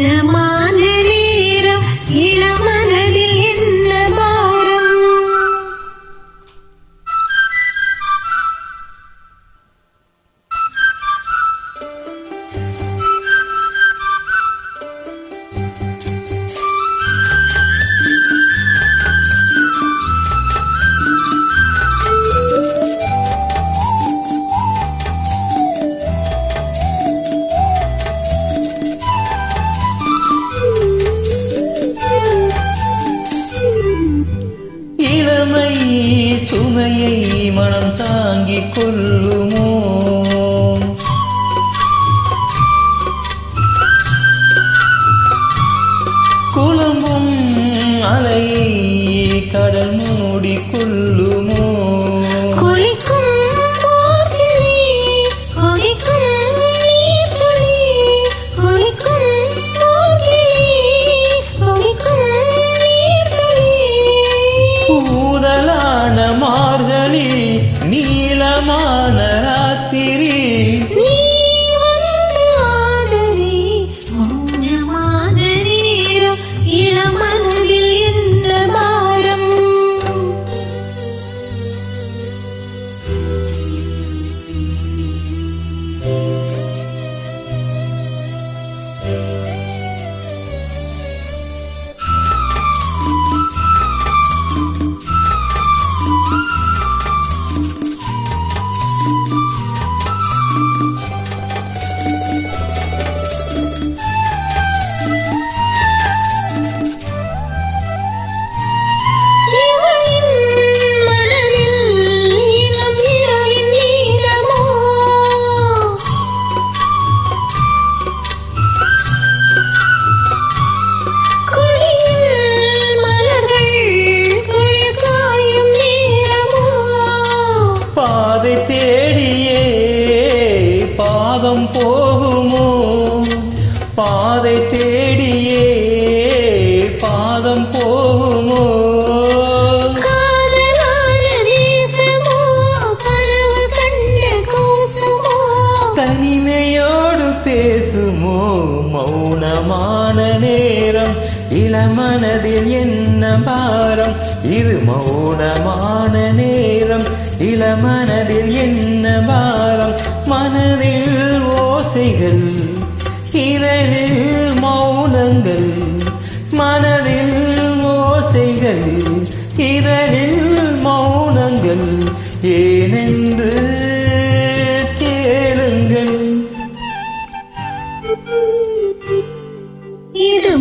மௌனமான நேரம் இளமனதில் என்ன பாரம். சுமையை மனம் தாங்கிக் கொள்ளுமோ? குளமும் அலையை கடல் மூடி கொள்ளுமோ? மார்கழி நீலமான ராத்திரி மௌனமான நேரம் இளமனதில் என்ன பாரம். பாதை தேடியே பாதம் போகுமோ? பாதை தேடியே பாதம் போகுமோ? தனிமையோடு பேசுமோ? மௌனமான நேரம் இளமனதில் என்ன பாரம். இது மௌனமான நேரம் இளமனதில் என்ன பாரம். மனதில் ஓசைகள் இரவில் மௌனங்கள். மனதில் ஓசைகள் இரவில் மௌனங்கள். ஏனென்று கேளுங்கள். இது